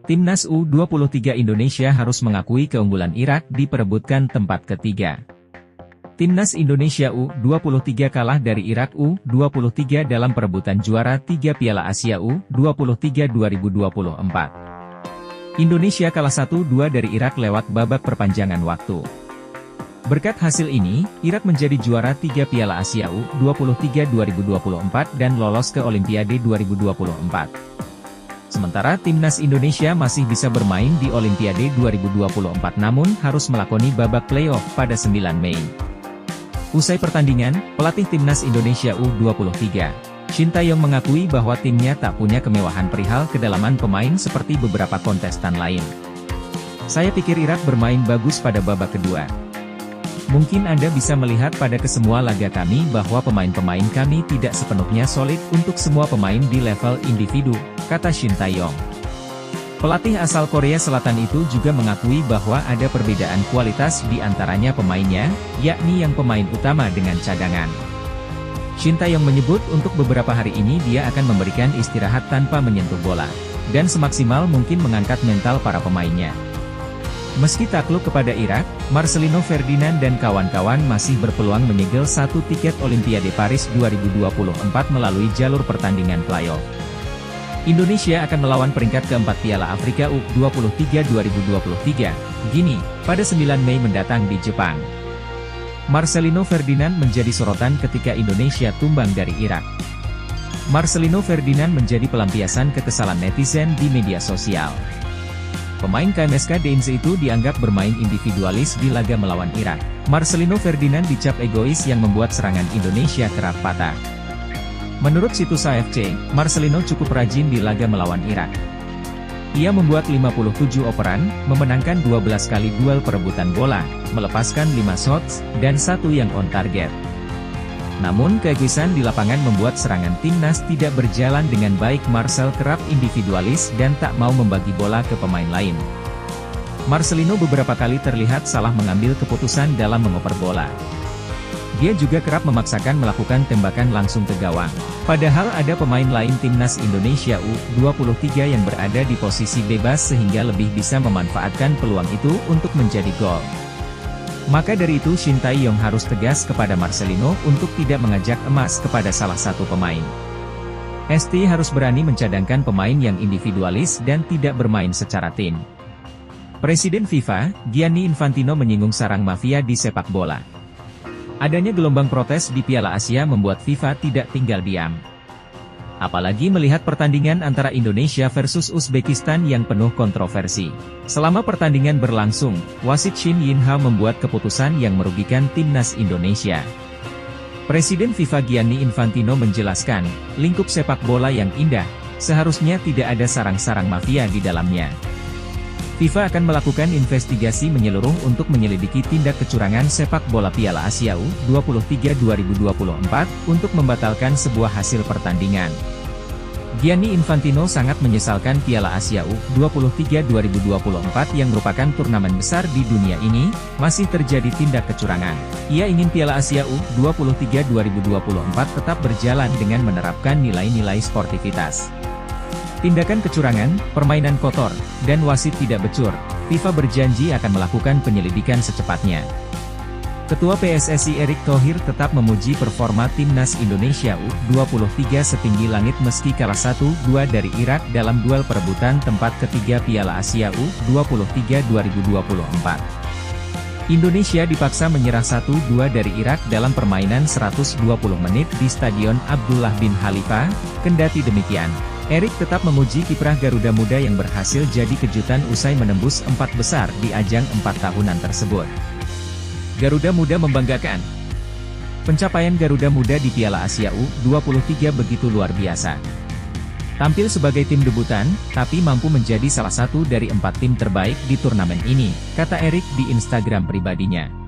Timnas U23 Indonesia harus mengakui keunggulan Irak diperebutkan tempat ketiga. Timnas Indonesia U23 kalah dari Irak U23 dalam perebutan juara 3 Piala Asia U23 2024. Indonesia kalah 1-2 dari Irak lewat babak perpanjangan waktu. Berkat hasil ini, Irak menjadi juara 3 Piala Asia U23 2024 dan lolos ke Olimpiade 2024. Sementara Timnas Indonesia masih bisa bermain di Olimpiade 2024 namun harus melakoni babak playoff pada 9 Mei. Usai pertandingan, pelatih Timnas Indonesia U23, Shin Tae-yong mengakui bahwa timnya tak punya kemewahan perihal kedalaman pemain seperti beberapa kontestan lain. Saya pikir Irak bermain bagus pada babak kedua. Mungkin Anda bisa melihat pada kesemua laga kami bahwa pemain-pemain kami tidak sepenuhnya solid untuk semua pemain di level individu, kata Shin Tae-yong. Pelatih asal Korea Selatan itu juga mengakui bahwa ada perbedaan kualitas di antaranya pemainnya, yakni yang pemain utama dengan cadangan. Shin Tae-yong menyebut untuk beberapa hari ini dia akan memberikan istirahat tanpa menyentuh bola, dan semaksimal mungkin mengangkat mental para pemainnya. Meski takluk kepada Irak, Marcelino Ferdinand dan kawan-kawan masih berpeluang menyegel satu tiket Olimpiade Paris 2024 melalui jalur pertandingan playoff. Indonesia akan melawan peringkat keempat Piala Afrika U23 2023, Gini, pada 9 Mei mendatang di Jepang. Marcelino Ferdinand menjadi sorotan ketika Indonesia tumbang dari Irak. Marcelino Ferdinand menjadi pelampiasan kekesalan netizen di media sosial. Pemain KMSK DNZ itu dianggap bermain individualis di laga melawan Irak. Marcelino Ferdinand dicap egois yang membuat serangan Indonesia kerap patah. Menurut situs AFC, Marcelino cukup rajin di laga melawan Irak. Ia membuat 57 operan, memenangkan 12 kali duel perebutan bola, melepaskan 5 shots, dan 1 yang on target. Namun keegoisan di lapangan membuat serangan timnas tidak berjalan dengan baik. Marcel kerap individualis dan tak mau membagi bola ke pemain lain. Marcelino beberapa kali terlihat salah mengambil keputusan dalam mengoper bola. Dia juga kerap memaksakan melakukan tembakan langsung ke gawang. Padahal ada pemain lain timnas Indonesia U23 yang berada di posisi bebas sehingga lebih bisa memanfaatkan peluang itu untuk menjadi gol. Maka dari itu Shin Tae-yong harus tegas kepada Marcelino untuk tidak mengajak emas kepada salah satu pemain. ST harus berani mencadangkan pemain yang individualis dan tidak bermain secara tim. Presiden FIFA, Gianni Infantino menyinggung sarang mafia di sepak bola. Adanya gelombang protes di Piala Asia membuat FIFA tidak tinggal diam. Apalagi melihat pertandingan antara Indonesia versus Uzbekistan yang penuh kontroversi. Selama pertandingan berlangsung, wasit Shin Yinha membuat keputusan yang merugikan timnas Indonesia. Presiden FIFA Gianni Infantino menjelaskan, lingkup sepak bola yang indah, seharusnya tidak ada sarang-sarang mafia di dalamnya. FIFA akan melakukan investigasi menyeluruh untuk menyelidiki tindak kecurangan sepak bola Piala Asia U23 2024 untuk membatalkan sebuah hasil pertandingan. Gianni Infantino sangat menyesalkan Piala Asia U23 2024 yang merupakan turnamen besar di dunia ini, masih terjadi tindak kecurangan. Ia ingin Piala Asia U23 2024 tetap berjalan dengan menerapkan nilai-nilai sportivitas. Tindakan kecurangan, permainan kotor, dan wasit tidak becus, FIFA berjanji akan melakukan penyelidikan secepatnya. Ketua PSSI Erick Thohir tetap memuji performa timnas Indonesia U23 setinggi langit meski kalah 1-2 dari Irak dalam duel perebutan tempat ketiga Piala Asia U23 2024. Indonesia dipaksa menyerah 1-2 dari Irak dalam permainan 120 menit di Stadion Abdullah bin Khalifa. Kendati demikian, Erick tetap memuji kiprah Garuda Muda yang berhasil jadi kejutan usai menembus 4 besar di ajang 4 tahunan tersebut. Garuda Muda membanggakan. Pencapaian Garuda Muda di Piala Asia U23 begitu luar biasa. Tampil sebagai tim debutan, tapi mampu menjadi salah satu dari 4 tim terbaik di turnamen ini, kata Erick di Instagram pribadinya.